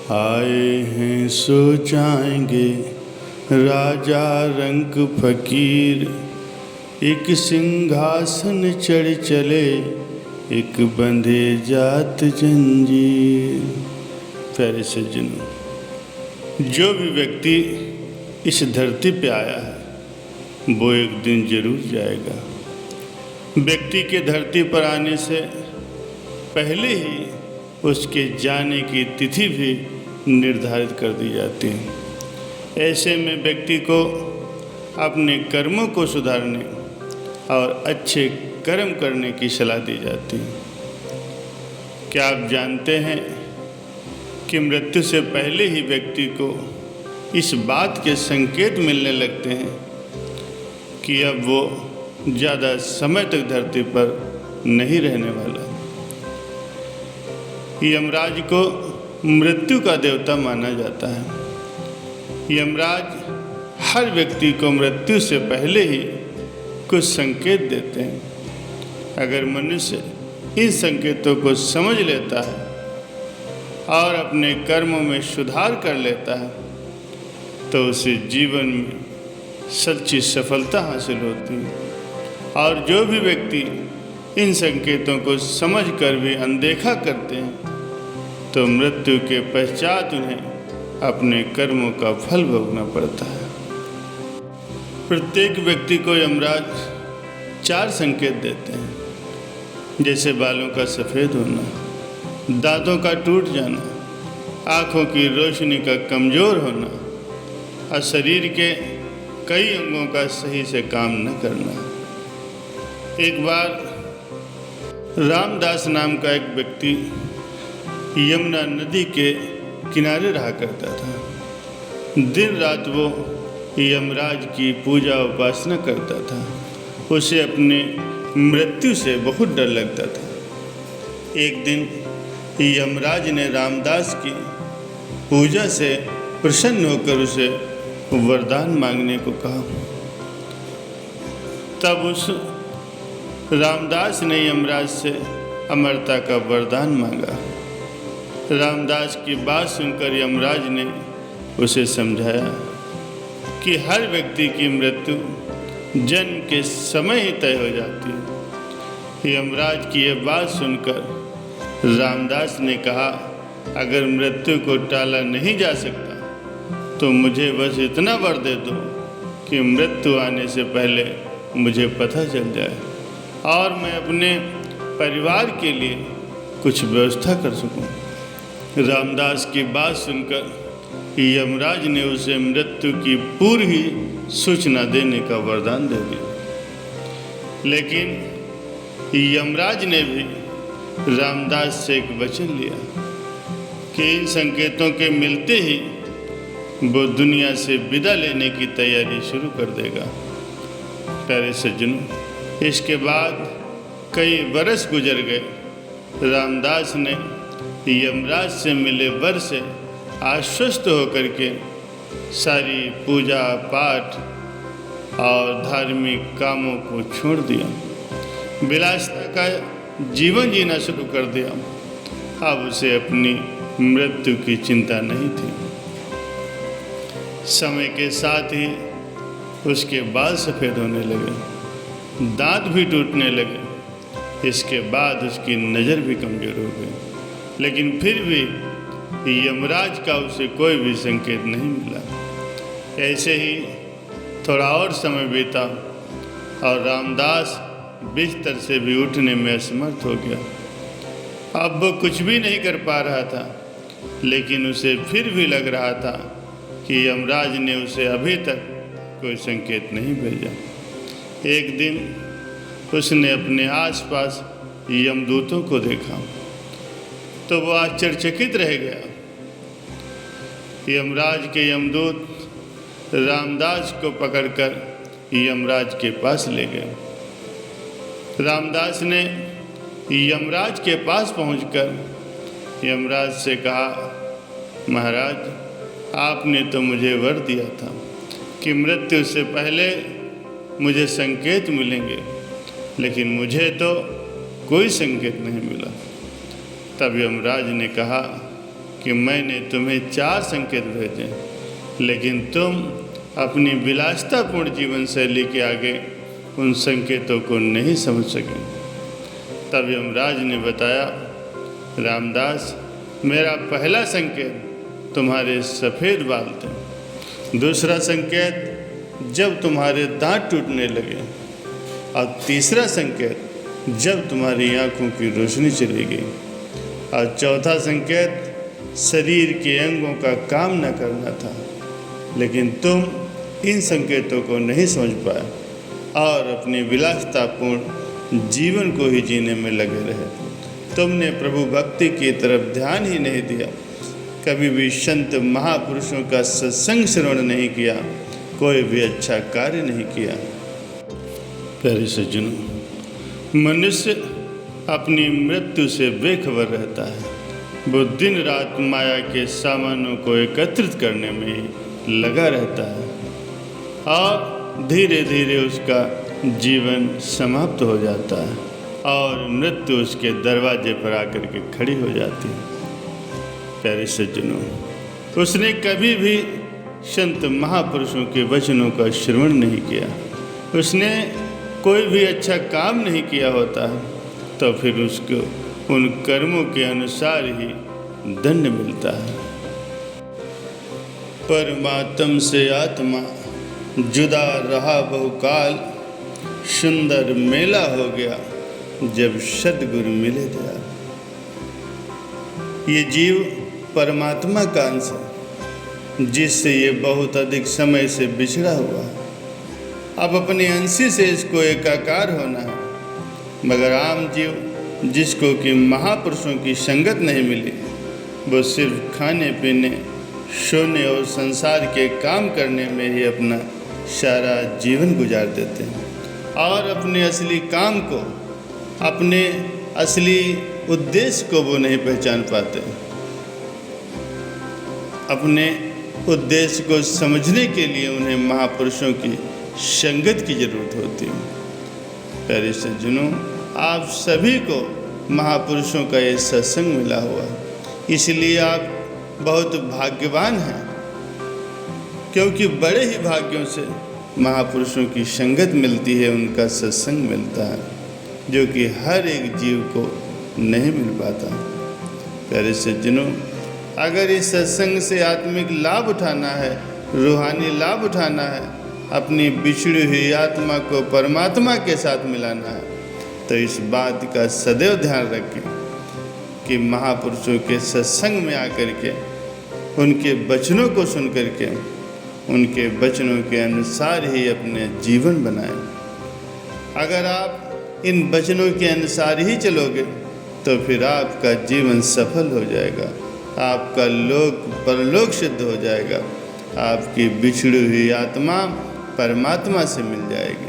आए हैं सो जाएंगे राजा रंक फकीर, एक सिंहासन चढ़ चले एक बंधे जात जंजीर। प्यारे सज्जनों, जो भी व्यक्ति इस धरती पे आया है वो एक दिन जरूर जाएगा। व्यक्ति के धरती पर आने से पहले ही उसके जाने की तिथि भी निर्धारित कर दी जाती है। ऐसे में व्यक्ति को अपने कर्मों को सुधारने और अच्छे कर्म करने की सलाह दी जाती है। क्या आप जानते हैं कि मृत्यु से पहले ही व्यक्ति को इस बात के संकेत मिलने लगते हैं कि अब वो ज़्यादा समय तक धरती पर नहीं रहने वाला। यमराज को मृत्यु का देवता माना जाता है। यमराज हर व्यक्ति को मृत्यु से पहले ही कुछ संकेत देते हैं। अगर मनुष्य इन संकेतों को समझ लेता है और अपने कर्मों में सुधार कर लेता है तो उसे जीवन में सच्ची सफलता हासिल होती है। और जो भी व्यक्ति इन संकेतों को समझकर भी अनदेखा करते हैं तो मृत्यु के पश्चात उन्हें अपने कर्मों का फल भोगना पड़ता है। प्रत्येक व्यक्ति को यमराज 4 संकेत देते हैं, जैसे बालों का सफ़ेद होना, दांतों का टूट जाना, आँखों की रोशनी का कमज़ोर होना और शरीर के कई अंगों का सही से काम न करना। एक बार रामदास नाम का एक व्यक्ति यमुना नदी के किनारे रहा करता था। दिन रात वो यमराज की पूजा उपासना करता था। उसे अपने मृत्यु से बहुत डर लगता था। एक दिन यमराज ने रामदास की पूजा से प्रसन्न होकर उसे वरदान मांगने को कहा। तब उस रामदास ने यमराज से अमरता का वरदान मांगा। रामदास की बात सुनकर यमराज ने उसे समझाया कि हर व्यक्ति की मृत्यु जन्म के समय ही तय हो जाती है। यमराज की यह बात सुनकर रामदास ने कहा, अगर मृत्यु को टाला नहीं जा सकता तो मुझे बस इतना वर दे दो कि मृत्यु आने से पहले मुझे पता चल जाए और मैं अपने परिवार के लिए कुछ व्यवस्था कर सकूं। रामदास की बात सुनकर यमराज ने उसे मृत्यु की पूरी सूचना देने का वरदान दे दिया। लेकिन यमराज ने भी रामदास से एक वचन लिया कि इन संकेतों के मिलते ही वो दुनिया से विदा लेने की तैयारी शुरू कर देगा। प्यारे सज्जनों, इसके बाद कई वर्ष गुजर गए। रामदास ने यमराज से मिले वर से आश्वस्त होकर के सारी पूजा पाठ और धार्मिक कामों को छोड़ दिया, विलासिता का जीवन जीना शुरू कर दिया। अब उसे अपनी मृत्यु की चिंता नहीं थी। समय के साथ ही उसके बाल सफ़ेद होने लगे, दांत भी टूटने लगे। इसके बाद उसकी नज़र भी कमज़ोर हो गई, लेकिन फिर भी यमराज का उसे कोई भी संकेत नहीं मिला। ऐसे ही थोड़ा और समय बीता और रामदास बिस्तर से भी उठने में असमर्थ हो गया। अब वो कुछ भी नहीं कर पा रहा था, लेकिन उसे फिर भी लग रहा था कि यमराज ने उसे अभी तक कोई संकेत नहीं भेजा। एक दिन उसने अपने आसपास यमदूतों को देखा तो वो आश्चर्यचकित रह गया। यमराज के यमदूत रामदास को पकड़कर यमराज के पास ले गए। रामदास ने यमराज के पास पहुंचकर यमराज से कहा, महाराज, आपने तो मुझे वर दिया था कि मृत्यु से पहले मुझे संकेत मिलेंगे, लेकिन मुझे तो कोई संकेत नहीं मिला। तब यमराज ने कहा, कि मैंने तुम्हें 4 संकेत भेजे, लेकिन तुम अपनी विलासितापूर्ण जीवन शैली के आगे उन संकेतों को नहीं समझ सके। तब यमराज ने बताया, रामदास, मेरा पहला संकेत तुम्हारे सफ़ेद बाल थे, दूसरा संकेत जब तुम्हारे दांत टूटने लगे, और तीसरा संकेत जब तुम्हारी आँखों की रोशनी चली गई, और चौथा संकेत शरीर के अंगों का काम न करना था। लेकिन तुम इन संकेतों को नहीं समझ पाए और अपनी विलासितापूर्ण जीवन को ही जीने में लगे रहे। तुमने प्रभु भक्ति की तरफ ध्यान ही नहीं दिया, कभी भी संत महापुरुषों का सत्संग श्रवण नहीं किया, कोई भी अच्छा कार्य नहीं किया। प्यारे सज्जनों, मनुष्य अपनी मृत्यु से बेखबर रहता है। वो दिन रात माया के सामानों को एकत्रित करने में लगा रहता है और धीरे धीरे उसका जीवन समाप्त हो जाता है और मृत्यु उसके दरवाजे पर आकर के खड़ी हो जाती है। प्यारे सज्जनों, उसने कभी भी संत महापुरुषों के वचनों का श्रवण नहीं किया, उसने कोई भी अच्छा काम नहीं किया होता है, तो फिर उसको उन कर्मों के अनुसार ही दंड मिलता है। परमात्म से आत्मा जुदा रहा बहुकाल, सुंदर मेला हो गया जब सद्गुरु मिले दयाल। ये जीव परमात्मा का अंश है, जिससे ये बहुत अधिक समय से बिछड़ा हुआ है। अब अपने अंशी से इसको एकाकार होना है, मगर आम जीव जिसको कि महापुरुषों की संगत नहीं मिली, वो सिर्फ खाने पीने, सोने और संसार के काम करने में ही अपना सारा जीवन गुजार देते हैं और अपने असली काम को, अपने असली उद्देश्य को वो नहीं पहचान पाते। अपने उद्देश्य को समझने के लिए उन्हें महापुरुषों की संगत की जरूरत होती है। प्यारे सज्जनों, आप सभी को महापुरुषों का ये सत्संग मिला हुआ है, इसलिए आप बहुत भाग्यवान हैं, क्योंकि बड़े ही भाग्यों से महापुरुषों की संगत मिलती है, उनका सत्संग मिलता है, जो कि हर एक जीव को नहीं मिल पाता। प्यारे सज्जनों, अगर इस सत्संग से आत्मिक लाभ उठाना है, रूहानी लाभ उठाना है, अपनी बिछड़ी हुई आत्मा को परमात्मा के साथ मिलाना है, तो इस बात का सदैव ध्यान रखें कि महापुरुषों के सत्संग में आकर के उनके वचनों को सुन करके उनके वचनों के अनुसार ही अपने जीवन बनाएं। अगर आप इन वचनों के अनुसार ही चलोगे तो फिर आपका जीवन सफल हो जाएगा, आपका लोक परलोक सिद्ध हो जाएगा, आपकी बिछड़ी हुई आत्मा परमात्मा से मिल जाएगी।